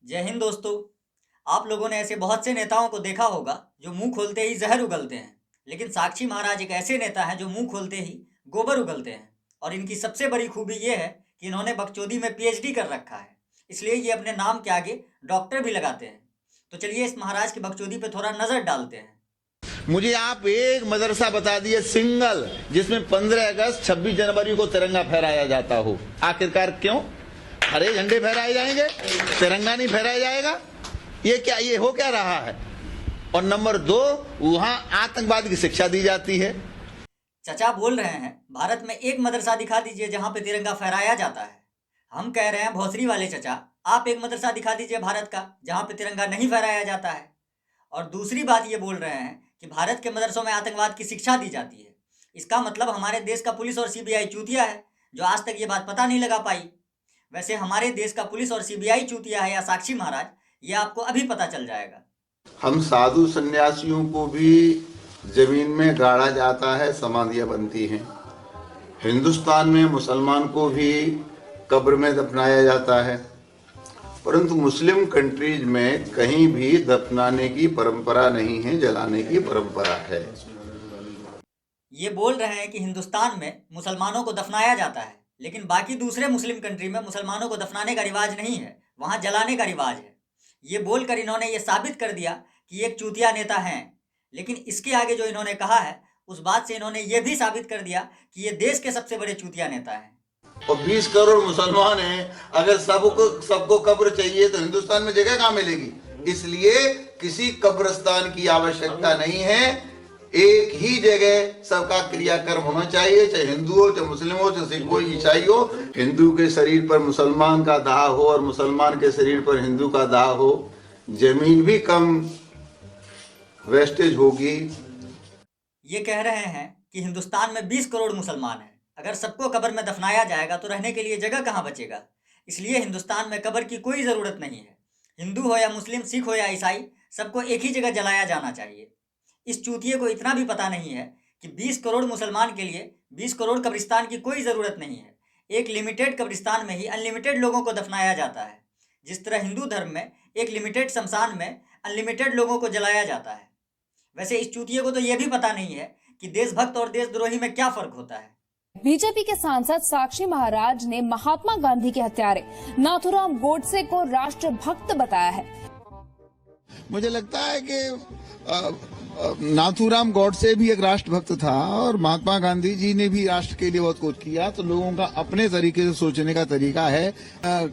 जय हिंद दोस्तों। आप लोगों ने ऐसे बहुत से नेताओं को देखा होगा जो मुंह खोलते ही जहर उगलते हैं, लेकिन साक्षी महाराज एक ऐसे नेता हैं जो मुंह खोलते ही गोबर उगलते हैं। और इनकी सबसे बड़ी खूबी ये है कि इन्होंने बकचोदी में पीएचडी कर रखा है, इसलिए ये अपने नाम के आगे डॉक्टर भी लगाते हैं। तो चलिए इस महाराज की बकचोदी पे थोड़ा नजर डालते हैं। मुझे आप एक मदरसा बता दिए सिंगल जिसमें 15 अगस्त 26 जनवरी को तिरंगा फहराया जाता हो। आखिरकार क्यों हरे झंडे फहराए जाएंगे, तिरंगा नहीं फहराया जाएगा? ये हो क्या रहा है? और नंबर 2, वहां आतंकवाद की शिक्षा दी जाती है। चचा बोल रहे हैं भारत में एक मदरसा दिखा दीजिए जहां पे तिरंगा फहराया जाता है। हम कह रहे हैं भोसरी वाले चचा, आप एक मदरसा दिखा दीजिए भारत का जहां पे तिरंगा नहीं फहराया जाता है। और दूसरी बात ये बोल रहे हैं कि भारत के मदरसों में आतंकवाद की शिक्षा दी जाती है। इसका मतलब हमारे देश का पुलिस और सीबीआई चूतिया है जो आज तक ये बात पता नहीं लगा पाई। वैसे हमारे देश का पुलिस और सीबीआई चूतिया है या साक्षी महाराज, ये आपको अभी पता चल जाएगा। हम साधु सन्यासियों को भी जमीन में गाड़ा जाता है, समाधियां बनती हैं। हिंदुस्तान में मुसलमान को भी कब्र में दफनाया जाता है, परंतु मुस्लिम कंट्रीज में कहीं भी दफनाने की परंपरा नहीं है, जलाने की परंपरा है। ये बोल रहे हैं कि हिंदुस्तान में मुसलमानों को दफनाया जाता है, लेकिन बाकी दूसरे मुस्लिम कंट्री में मुसलमानों को दफनाने का रिवाज नहीं है, वहाँ जलाने का रिवाज है। ये बोलकर इन्होंने ये साबित कर दिया कि एक चूतिया नेता हैं, लेकिन इसके आगे जो इन्होंने कहा है उस बात से इन्होंने ये भी साबित कर दिया कि ये देश के सबसे बड़े चूतिया नेता हैं। और 20 करोड़ मुसलमान हैं, अगर सबको कब्र चाहिए तो हिंदुस्तान में जगह कहाँ मिलेगी? इसलिए किसी कब्रिस्तान की आवश्यकता नहीं है। एक ही जगह सबका क्रियाकर्म होना चाहिए, चाहे हिंदू हो, चाहे मुस्लिम हो, चाहे सिख हो, ईसाई हो। हिंदू के शरीर पर मुसलमान का दाह हो और मुसलमान के शरीर पर हिंदू का दाह हो, जमीन भी कम वेस्टेज होगी। ये कह रहे हैं कि हिंदुस्तान में 20 करोड़ मुसलमान हैं, अगर सबको कब्र में दफनाया जाएगा तो रहने के लिए जगह कहाँ बचेगा। इसलिए हिंदुस्तान में कब्र की कोई ज़रूरत नहीं है। हिंदू हो या मुस्लिम, सिख हो या ईसाई, सबको एक ही जगह जलाया जाना चाहिए। इस चूतिए को इतना भी पता नहीं है कि 20 करोड़ मुसलमान के लिए 20 करोड़ कब्रिस्तान की कोई ज़रूरत नहीं है। एक लिमिटेड कब्रिस्तान में ही अनलिमिटेड लोगों को दफनाया जाता है। जिस तरह हिंदू धर्म में एक लिमिटेड शमशान में अनलिमिटेड लोगों को जलाया जाता है, वैसे इस चूतिए को तो ये भी पता नहीं है कि देशभक्त और देशद्रोही में क्या फ़र्क होता है। बीजेपी के सांसद साक्षी महाराज ने महात्मा गांधी के हत्यारे नाथूराम गोडसे को राष्ट्रभक्त बताया है। मुझे लगता है कि नाथूराम गॉडसे भी एक राष्ट्रभक्त था और महात्मा गांधी जी ने भी राष्ट्र के लिए बहुत कुछ किया। तो लोगों का अपने तरीके से सोचने का तरीका है।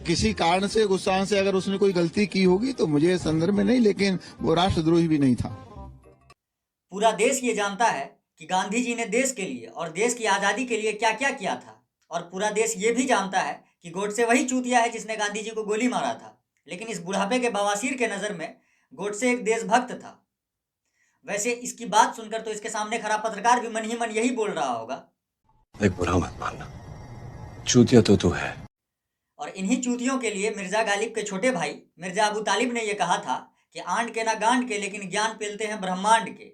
किसी कारण से, गुस्सा से अगर उसने कोई गलती की होगी तो मुझे इस संदर्भ में नहीं, लेकिन वो राष्ट्रद्रोही भी नहीं था। पूरा देश ये जानता है कि गांधी जी ने देश के लिए और देश की आज़ादी के लिए क्या क्या किया था, और पूरा देश ये भी जानता है कि गोडसे वही चूतिया है जिसने गांधी जी को गोली मारा था। लेकिन इस बुढ़ापे के बवासीर के नज़र में गोडसे एक देशभक्त था। वैसे इसकी बात सुनकर तो इसके सामने खड़ा पत्रकार भी मन ही मन यही बोल रहा होगा, देख बुरा मत मानना, चूतिया तो तू है। और इन्हीं चूतियों के लिए मिर्जा गालिब के छोटे भाई मिर्जा अबू तालिब ने यह कहा था कि आंट के ना गांड के, लेकिन ज्ञान पेलते हैं ब्रह्मांड के।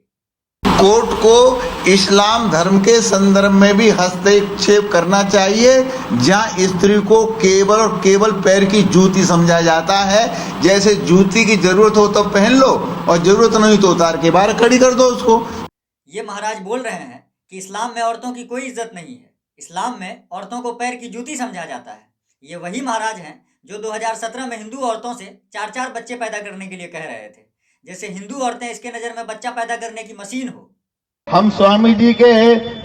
कोर्ट को इस्लाम धर्म के संदर्भ में भी हस्तक्षेप करना चाहिए, जहां स्त्री को केवल और केवल पैर की जूती समझा जाता है। जैसे जूती की जरूरत हो तो पहन लो और जरूरत नहीं तो उतार के बाहर खड़ी कर दो उसको। ये महाराज बोल रहे हैं कि इस्लाम में औरतों की कोई इज्जत नहीं है, इस्लाम में औरतों को पैर की जूती समझा जाता है। ये वही महाराज हैं जो 2017 में हिंदू औरतों से 4-4 बच्चे पैदा करने के लिए कह रहे थे, जैसे हिंदू औरतें इसके नज़र में बच्चा पैदा करने की मशीन हो। हम स्वामी जी के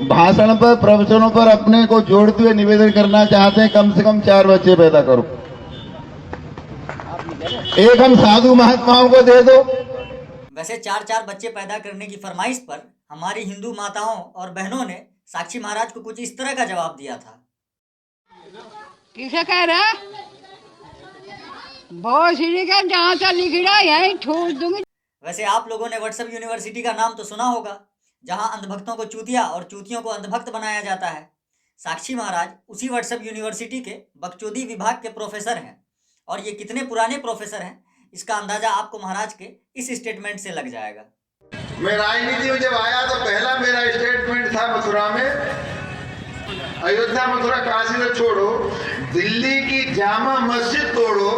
भाषण पर, प्रवचनों पर अपने को जोड़ते हुए निवेदन करना चाहते हैं, कम से कम 4 बच्चे पैदा करो। एक हम साधु महात्माओं को दे दो। वैसे 4-4 बच्चे पैदा करने की फरमाइश पर हमारी हिंदू माताओं और बहनों ने साक्षी महाराज को कुछ इस तरह का जवाब दिया था। किसे कह रहा? बहुत का जहाँ से लिख रहा यही ठोक दूंगी। वैसे आप लोगों ने व्हाट्सएप यूनिवर्सिटी का नाम तो सुना होगा, जहां अंधभक्तों को चूतिया और चूतियों को अंधभक्त बनाया जाता है। साक्षी महाराज उसी व्हाट्सएप यूनिवर्सिटी के बकचोदी विभाग के प्रोफेसर हैं, और ये कितने पुराने प्रोफेसर हैं इसका अंदाजा आपको महाराज के इस स्टेटमेंट से लग जाएगा। मैं राजनीति में जब आया तो पहला मेरा स्टेटमेंट था मथुरा में, अयोध्या मथुरा काशी तो छोड़ो, दिल्ली की जामा मस्जिद तोड़ो।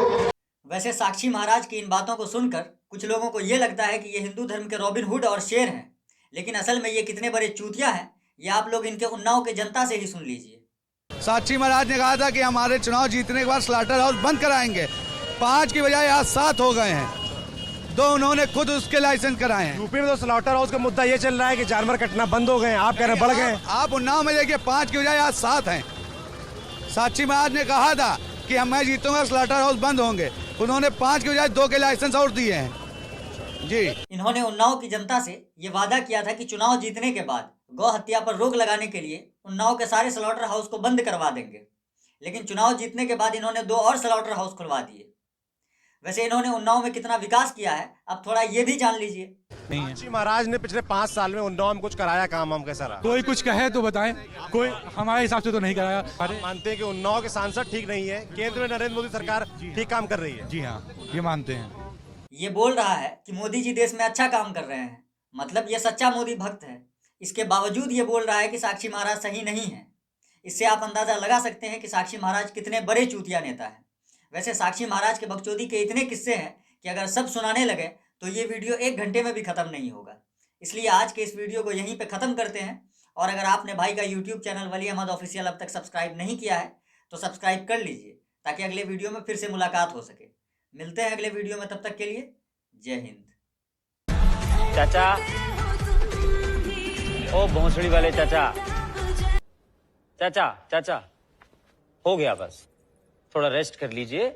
वैसे साक्षी महाराज की इन बातों को सुनकर कुछ लोगों को ये लगता है कि ये हिंदू धर्म के रॉबिन हुड और शेर हैं, लेकिन असल में ये कितने बड़े चूतिया हैं ये आप लोग इनके उन्नाव के जनता से ही सुन लीजिए। साक्षी महाराज ने कहा था कि हमारे चुनाव जीतने के बाद स्लॉटर हाउस बंद कराएंगे, 5 की बजाय आज 7 हो गए हैं, 2 उन्होंने खुद उसके लाइसेंस कराए हैं। यूपी में तो स्लॉटर हाउस का मुद्दा ये चल रहा है कि जानवर कटना बंद हो गए हैं, आप कह रहे हैं बढ़ गए। आप उन्नाव में देखिए 5 की बजाय आज 7 हैं। साक्षी महाराज ने कहा था कि मैं जीतूंगा स्लॉटर हाउस बंद होंगे, उन्होंने 5 की बजाय 2 के लाइसेंस और दिए हैं जी। इन्होंने उन्नाव की जनता से ये वादा किया था कि चुनाव जीतने के बाद गौ हत्या पर रोक लगाने के लिए उन्नाव के सारे स्लॉटर हाउस को बंद करवा देंगे, लेकिन चुनाव जीतने के बाद इन्होंने 2 और स्लॉटर हाउस खुलवा दिए। वैसे इन्होंने उन्नाव में कितना विकास किया है अब थोड़ा ये भी जान लीजिए। साक्षी महाराज ने पिछले 5 साल में उन्नाव में कुछ कराया काम हम कैसा रहा? कोई कुछ कहे तो बताएं, कोई हमारे हिसाब से तो नहीं कराया। मानते हैं कि उन्नाव के सांसद ठीक नहीं है, केंद्र में नरेंद्र मोदी सरकार ठीक काम कर रही है। जी हाँ, ये मानते हैं। ये बोल रहा है कि मोदी जी देश में अच्छा काम कर रहे हैं, मतलब ये सच्चा मोदी भक्त है। इसके बावजूद ये बोल रहा है कि साक्षी महाराज सही नहीं है। इससे आप अंदाजा लगा सकते हैं कि साक्षी महाराज कितने बड़े चूतिया नेता हैं। वैसे साक्षी महाराज के बकचोदी के इतने किस्से हैं कि अगर सब सुनाने लगे तो ये वीडियो 1 घंटे में भी ख़त्म नहीं होगा। इसलिए आज के इस वीडियो को यहीं पे ख़त्म करते हैं। और अगर आपने भाई का यूट्यूब चैनल वली अहमद ऑफिशियल अब तक सब्सक्राइब नहीं किया है तो सब्सक्राइब कर लीजिए, ताकि अगले वीडियो में फिर से मुलाकात हो सके। मिलते हैं अगले वीडियो में, तब तक के लिए जय हिंद। चाचा, ओ भोंसड़ी वाले चाचा, चाचा चाचा, हो गया बस, थोड़ा रेस्ट कर लीजिए।